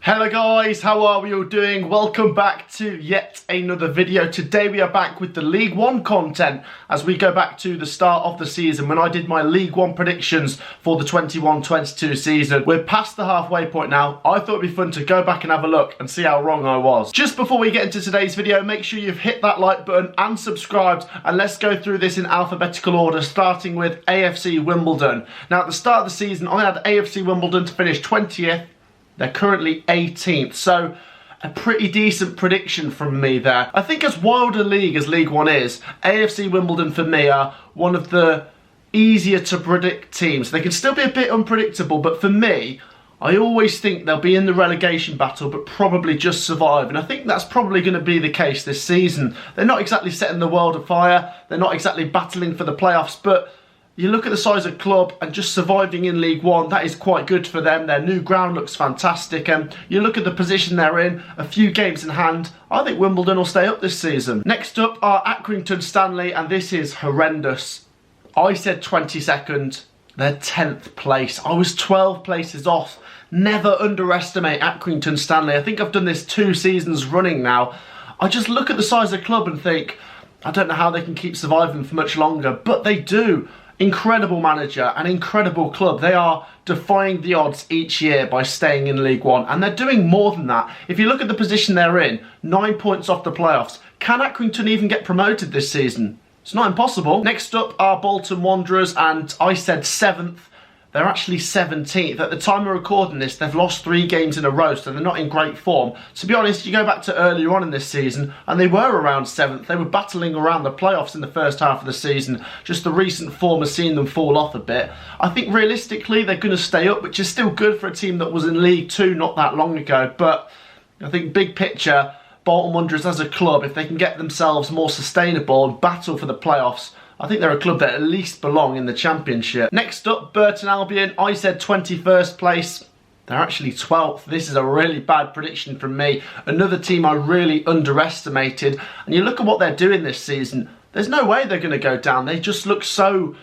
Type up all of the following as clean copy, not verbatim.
Hello guys, how are we all doing? Welcome back to yet another video. Today we are back with the League One content as we go back to the start of the season when I did my League One predictions for the 21-22 season. We're past the halfway point now. I thought it'd be fun to go back and have a look and see how wrong I was. Just before we get into today's video, make sure you've hit that like button and subscribed, and let's go through this in alphabetical order, starting with AFC Wimbledon. Now at the start of the season I had AFC Wimbledon to finish 20th. They're currently 18th, so a pretty decent prediction from me there. I think as wild a league as League One is, AFC Wimbledon for me are one of the easier to predict teams. They can still be a bit unpredictable, but for me, I always think they'll be in the relegation battle, but probably just survive. And I think that's probably going to be the case this season. They're not exactly setting the world afire. They're not exactly battling for the playoffs, but you look at the size of club and just surviving in League One, that is quite good for them. Their new ground looks fantastic, and you look at the position they're in, a few games in hand, I think Wimbledon will stay up this season. Next up are Accrington Stanley, and this is horrendous. I said 22nd, they're 10th place. I was 12 places off. Never underestimate Accrington Stanley. I think I've done this 2 seasons running now. I just look at the size of the club and think, I don't know how they can keep surviving for much longer, but they do. Incredible manager, an incredible club. They are defying the odds each year by staying in League One, and they're doing more than that. If you look at the position they're in, 9 points off the playoffs. Can Accrington even get promoted this season? It's not impossible. Next up are Bolton Wanderers, and I said 7th. They're actually 17th. At the time of recording this, they've lost 3 games in a row, so they're not in great form. To be honest, you go back to earlier on in this season, and they were around 7th. They were battling around the playoffs in the first half of the season. Just the recent form has seen them fall off a bit. I think realistically, they're going to stay up, which is still good for a team that was in League Two not that long ago. But I think big picture, Bolton Wanderers as a club, if they can get themselves more sustainable and battle for the playoffs, I think they're a club that at least belong in the Championship. Next up, Burton Albion. I said 21st place. They're actually 12th. This is a really bad prediction from me. Another team I really underestimated. And you look at what they're doing this season, there's no way they're going to go down. They just look so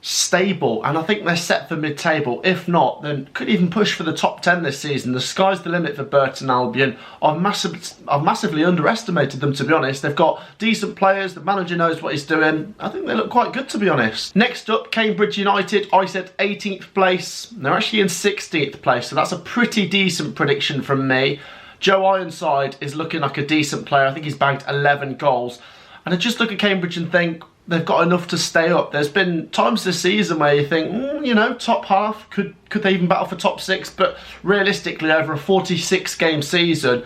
stable, and I think they're set for mid-table. If not, then could even push for the top 10 this season. The sky's the limit for Burton Albion. I've massively underestimated them, to be honest. They've got decent players, the manager knows what he's doing. I think they look quite good, to be honest. Next up, Cambridge United. I said 18th place. They're actually in 16th place, so that's a pretty decent prediction from me. Joe Ironside is looking like a decent player. I think he's bagged 11 goals. And I just look at Cambridge and think, they've got enough to stay up. There's been times this season where you think, you know, top half, could they even battle for top 6? But realistically, over a 46 game season,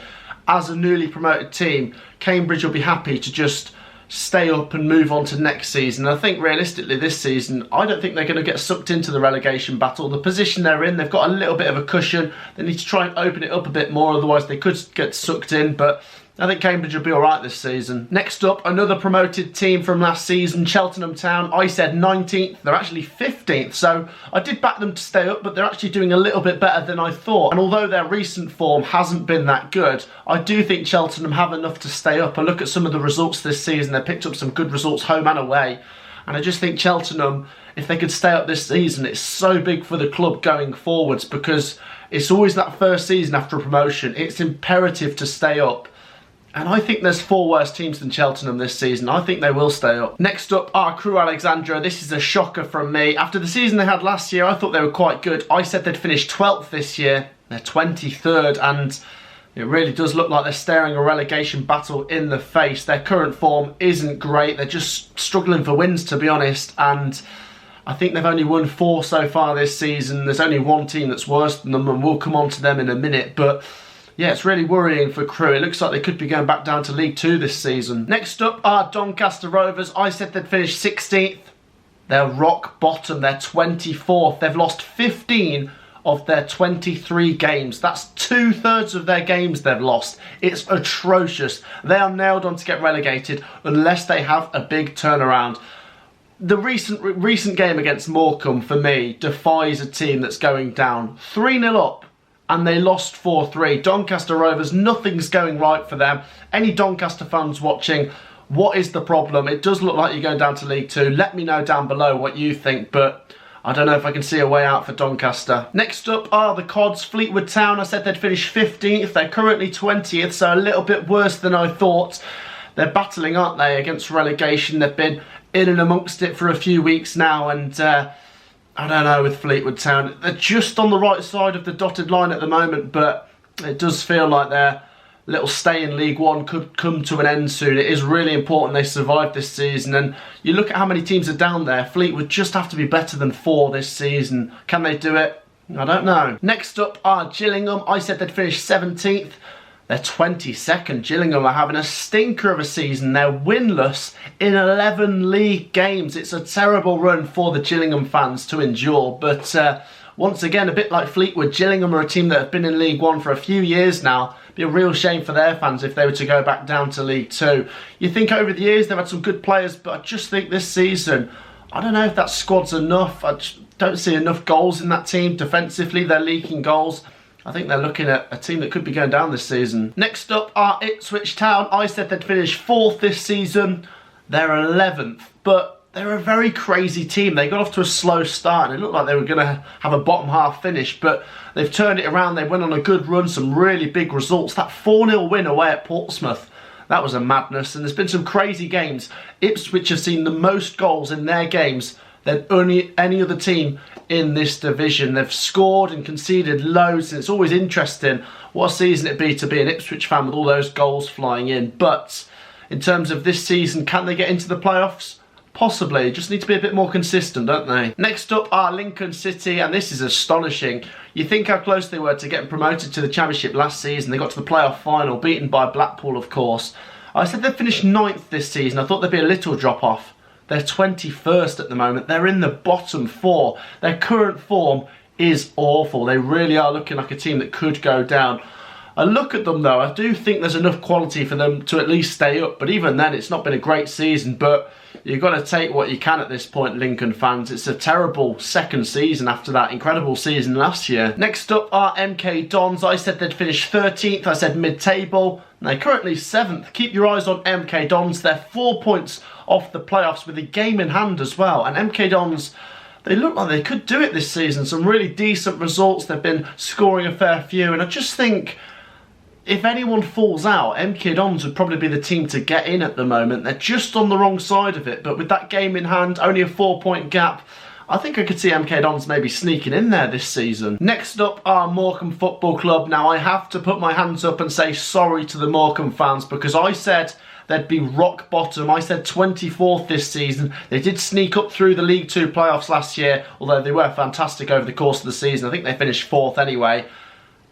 as a newly promoted team, Cambridge will be happy to just stay up and move on to next season. I think realistically this season, I don't think they're going to get sucked into the relegation battle. The position they're in, they've got a little bit of a cushion. They need to try and open it up a bit more, otherwise they could get sucked in, but I think Cambridge will be alright this season. Next up, another promoted team from last season, Cheltenham Town. I said 19th, they're actually 15th, so I did back them to stay up, but they're actually doing a little bit better than I thought. And although their recent form hasn't been that good, I do think Cheltenham have enough to stay up. I look at some of the results this season, they picked up some good results home and away, and I just think Cheltenham, if they could stay up this season, it's so big for the club going forwards, because it's always that first season after a promotion. It's imperative to stay up. And I think there's 4 worse teams than Cheltenham this season. I think they will stay up. Next up are Crewe Alexandra. This is a shocker from me. After the season they had last year, I thought they were quite good. I said they'd finish 12th this year. They're 23rd, and it really does look like they're staring a relegation battle in the face. Their current form isn't great. They're just struggling for wins, to be honest. And I think they've only won 4 so far this season. There's only 1 team that's worse than them, and we'll come on to them in a minute. But yeah, it's really worrying for Crewe. It looks like they could be going back down to League 2 this season. Next up are Doncaster Rovers. I said they'd finish 16th. They're rock bottom. They're 24th. They've lost 15 of their 23 games. That's 2/3 of their games they've lost. It's atrocious. They are nailed on to get relegated unless they have a big turnaround. The recent game against Morecambe, for me, defies a team that's going down. 3-0 up, and they lost 4-3. Doncaster Rovers, nothing's going right for them. Any Doncaster fans watching, what is the problem? It does look like you're going down to League 2. Let me know down below what you think, but I don't know if I can see a way out for Doncaster. Next up are the Cods, Fleetwood Town. I said they'd finish 15th. They're currently 20th, so a little bit worse than I thought. They're battling, aren't they, against relegation. They've been in and amongst it for a few weeks now, and I don't know with Fleetwood Town. They're just on the right side of the dotted line at the moment, but it does feel like their little stay in League One could come to an end soon. It is really important they survive this season, and you look at how many teams are down there. Fleetwood just have to be better than 4 this season. Can they do it? I don't know. Next up are Gillingham. I said they'd finish 17th. They're 22nd. Gillingham are having a stinker of a season. They're winless in 11 league games. It's a terrible run for the Gillingham fans to endure. But once again, a bit like Fleetwood, Gillingham are a team that have been in League One for a few years now. It'd be a real shame for their fans if they were to go back down to League Two. You think over the years they've had some good players, but I just think this season, I don't know if that squad's enough. I just don't see enough goals in that team. Defensively, they're leaking goals. I think they're looking at a team that could be going down this season. Next up are Ipswich Town. I said they'd finish 4th this season. They're 11th, but they're a very crazy team. They got off to a slow start and it looked like they were going to have a bottom half finish, but they've turned it around. They went on a good run, some really big results. That 4-0 win away at Portsmouth, that was a madness. And there's been some crazy games. Ipswich have seen the most goals in their games than any other team in this division. They've scored and conceded loads, and it's always interesting what a season it'd be to be an Ipswich fan with all those goals flying in. But in terms of this season, can they get into the playoffs? Possibly. Just need to be a bit more consistent, don't they? Next up are Lincoln City, and this is astonishing. You think how close they were to getting promoted to the Championship last season. They got to the playoff final, beaten by Blackpool, of course. I said they'd finish 9th this season. I thought there'd be a little drop-off. They're 21st at the moment. They're in the bottom 4. Their current form is awful. They really are looking like a team that could go down. I look at them though, I do think there's enough quality for them to at least stay up, but even then it's not been a great season. But you've got to take what you can at this point, Lincoln fans. It's a terrible second season after that incredible season last year. Next up are MK Dons. I said they'd finish 13th, I said mid-table. They're currently 7th. Keep your eyes on MK Dons. They're 4 points off the playoffs with a game in hand as well. And MK Dons, they look like they could do it this season. Some really decent results. They've been scoring a fair few. And I just think if anyone falls out, MK Dons would probably be the team to get in at the moment. They're just on the wrong side of it. But with that game in hand, only a 4-point gap, I think I could see MK Dons maybe sneaking in there this season. Next up are Morecambe Football Club. Now I have to put my hands up and say sorry to the Morecambe fans, because I said they'd be rock bottom. I said 24th this season. They did sneak up through the League Two playoffs last year, although they were fantastic over the course of the season. I think they finished 4th anyway.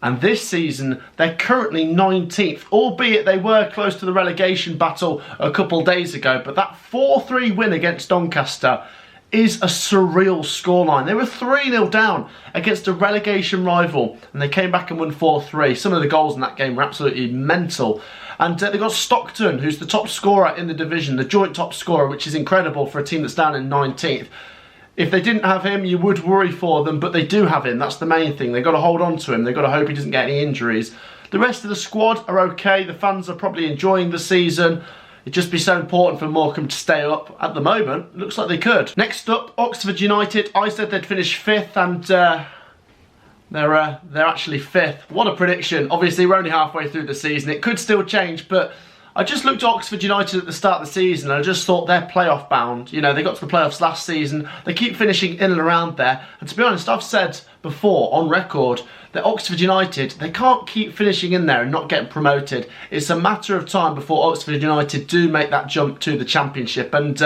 And this season, they're currently 19th, albeit they were close to the relegation battle a couple days ago. But that 4-3 win against Doncaster is a surreal scoreline. They were 3-0 down against a relegation rival, and they came back and won 4-3. Some of the goals in that game were absolutely mental. And they got Stockton, who's the top scorer in the division, the joint top scorer, which is incredible for a team that's down in 19th. If they didn't have him, you would worry for them, but they do have him. That's the main thing. They've got to hold on to him. They've got to hope he doesn't get any injuries. The rest of the squad are okay. The fans are probably enjoying the season. It'd just be so important for Morecambe to stay up. At the moment, looks like they could. Next up, Oxford United. I said they'd finish 5th, and they're actually 5th. What a prediction. Obviously, we're only halfway through the season. It could still change, but I just looked at Oxford United at the start of the season and I just thought they're playoff bound. You know, they got to the playoffs last season. They keep finishing in and around there. And to be honest, I've said before on record that Oxford United, they can't keep finishing in there and not getting promoted. It's a matter of time before Oxford United do make that jump to the Championship. And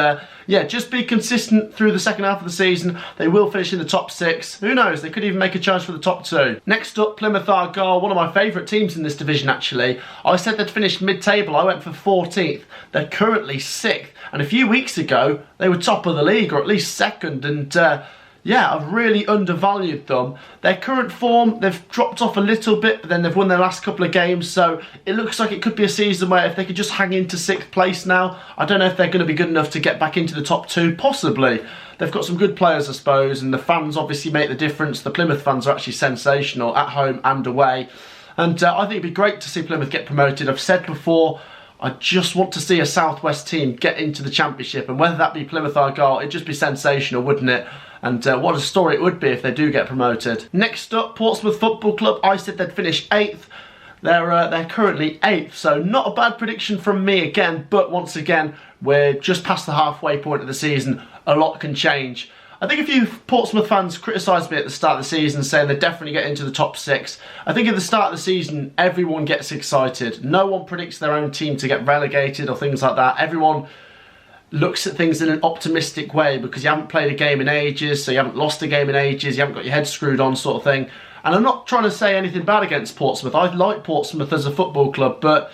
yeah, just be consistent through the second half of the season. They will finish in the top 6. Who knows? They could even make a chance for the top 2. Next up, Plymouth Argyle, one of my favourite teams in this division actually. I said they'd finish mid-table. I went for 14th. They're currently 6th. And a few weeks ago, they were top of the league, or at least 2nd. And yeah, I've really undervalued them. Their current form, they've dropped off a little bit, but then they've won their last couple of games, so it looks like it could be a season where if they could just hang into 6th place now, I don't know if they're going to be good enough to get back into the top 2, possibly. They've got some good players, I suppose, and the fans obviously make the difference. The Plymouth fans are actually sensational at home and away. And I think it'd be great to see Plymouth get promoted. I've said before, I just want to see a South West team get into the Championship, and whether that be Plymouth Argyle, it'd just be sensational, wouldn't it? And what a story it would be if they do get promoted. Next up, Portsmouth Football Club. I said they'd finish 8th. They're currently 8th, so not a bad prediction from me again. But once again, we're just past the halfway point of the season. A lot can change. I think a few Portsmouth fans criticised me at the start of the season, saying they definitely get into the top 6. I think at the start of the season, everyone gets excited. No one predicts their own team to get relegated or things like that. Everyone looks at things in an optimistic way because you haven't played a game in ages, so you haven't lost a game in ages, you haven't got your head screwed on sort of thing. And I'm not trying to say anything bad against Portsmouth. I like Portsmouth as a football club, but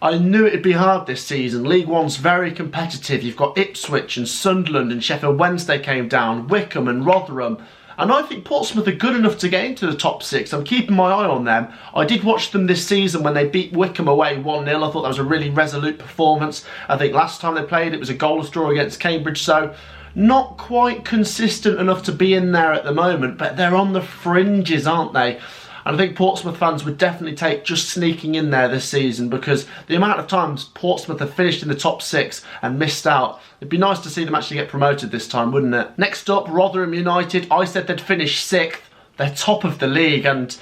I knew it'd be hard this season. League One's very competitive. You've got Ipswich and Sunderland and Sheffield Wednesday came down, Wycombe and Rotherham. And I think Portsmouth are good enough to get into the top 6. I'm keeping my eye on them. I did watch them this season when they beat Wycombe away 1-0. I thought that was a really resolute performance. I think last time they played it was a goalless draw against Cambridge, so not quite consistent enough to be in there at the moment, but they're on the fringes, aren't they? And I think Portsmouth fans would definitely take just sneaking in there this season, because the amount of times Portsmouth have finished in the top 6 and missed out, it'd be nice to see them actually get promoted this time, wouldn't it? Next up, Rotherham United. I said they'd finish 6th. They're top of the league, and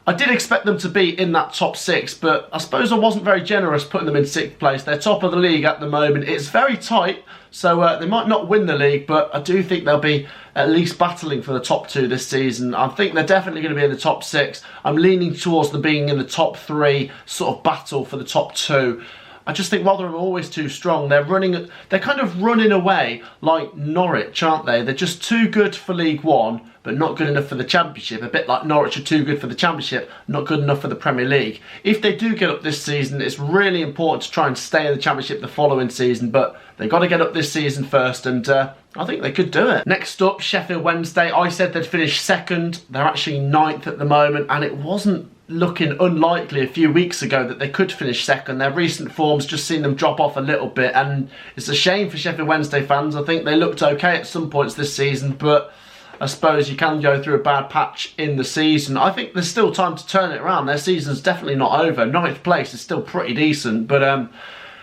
I did expect them to be in that top 6, but I suppose I wasn't very generous putting them in 6th place. They're top of the league at the moment. It's very tight, so they might not win the league, but I do think they'll be at least battling for the top 2 this season. I think they're definitely going to be in the top 6. I'm leaning towards them being in the top 3, sort of battle for the top 2. I just think Rotherham are always too strong. They're kind of running away like Norwich, aren't they? They're just too good for League One, but not good enough for the Championship. A bit like Norwich are too good for the Championship, not good enough for the Premier League. If they do get up this season, it's really important to try and stay in the Championship the following season, but they've got to get up this season first, and I think they could do it. Next up, Sheffield Wednesday. I said they'd finish 2nd. They're actually 9th at the moment, and it wasn't looking unlikely a few weeks ago that they could finish 2nd. Their recent form's just seen them drop off a little bit, and it's a shame for Sheffield Wednesday fans. I think they looked okay at some points this season, but I suppose you can go through a bad patch in the season. I think there's still time to turn it around. Their season's definitely not over. 9th place is still pretty decent, but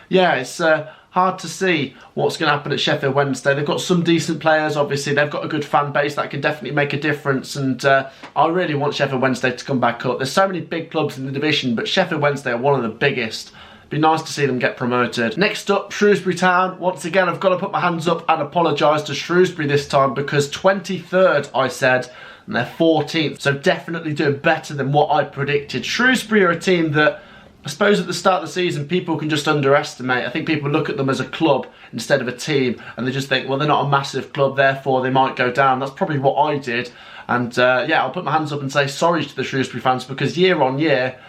yeah, it's hard to see what's going to happen at Sheffield Wednesday. They've got some decent players, obviously. They've got a good fan base that can definitely make a difference, and I really want Sheffield Wednesday to come back up. There's so many big clubs in the division, but Sheffield Wednesday are one of the biggest. Be nice to see them get promoted. Next up, Shrewsbury Town. Once again, I've got to put my hands up and apologise to Shrewsbury this time, because 23rd I said, and they're 14th, so definitely doing better than what I predicted. Shrewsbury are a team that I suppose at the start of the season people can just underestimate. I think people look at them as a club instead of a team, and they just think, well, they're not a massive club, therefore they might go down. That's probably what I did, and yeah, I'll put my hands up and say sorry to the Shrewsbury fans, because year on year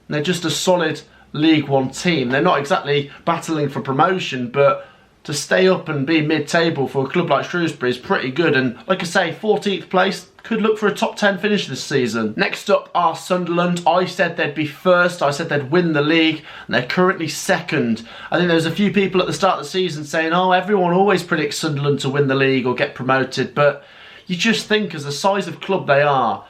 they're just a solid League One team. They're not exactly battling for promotion, but to stay up and be mid-table for a club like Shrewsbury is pretty good, and like I say, 14th place could look for a top 10 finish this season. Next up are Sunderland. I said they'd be 1st, I said they'd win the league, and they're currently 2nd. I think there's a few people at the start of the season saying, oh, everyone always predicts Sunderland to win the league or get promoted, but you just think, as the size of club they are,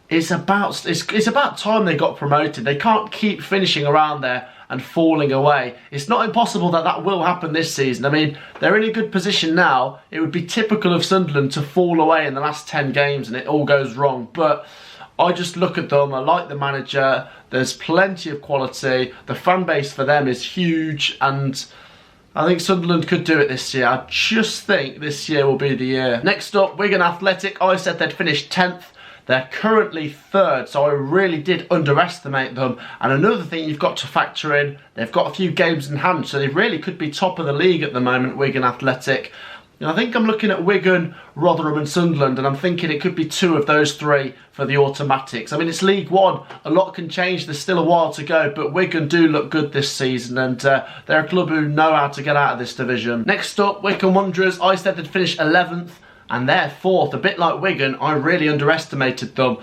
it's about time they got promoted. They can't keep finishing around there and falling away. It's not impossible that that will happen this season. I mean, they're in a good position now. It would be typical of Sunderland to fall away in the last 10 games and it all goes wrong. But I just look at them, I like the manager, there's plenty of quality, the fan base for them is huge, and I think Sunderland could do it this year. I just think this year will be the year. Next up, Wigan Athletic. I said they'd finish 10th. They're currently 3rd, so I really did underestimate them. And another thing you've got to factor in, they've got a few games in hand, so they really could be top of the league at the moment, Wigan Athletic. And I think I'm looking at Wigan, Rotherham and Sunderland, and I'm thinking it could be 2 of those 3 for the automatics. I mean, it's League One, a lot can change, there's still a while to go, but Wigan do look good this season, and they're a club who know how to get out of this division. Next up, Wycombe Wanderers. I said they'd finish 11th. And they're 4th, a bit like Wigan. I really underestimated them.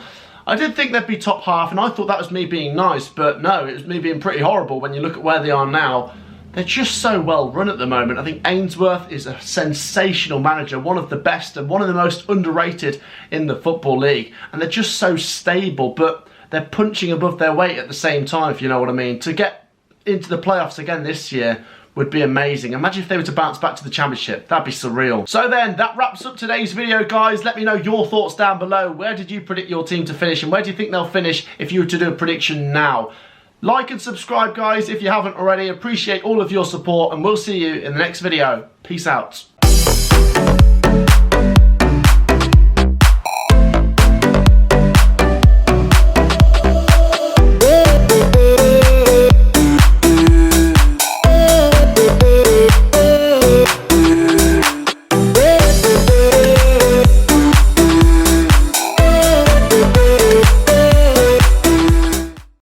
I did think they'd be top half, and I thought that was me being nice, but no, it was me being pretty horrible when you look at where they are now. They're just so well run at the moment. I think Ainsworth is a sensational manager, one of the best and one of the most underrated in the Football League. And they're just so stable, but they're punching above their weight at the same time, if you know what I mean. To get into the playoffs again this year would be amazing. Imagine if they were to bounce back to the Championship. That'd be surreal. So then, that wraps up today's video, guys. Let me know your thoughts down below. Where did you predict your team to finish, and where do you think they'll finish if you were to do a prediction now? Like and subscribe, guys, if you haven't already. Appreciate all of your support, and we'll see you in the next video. Peace out.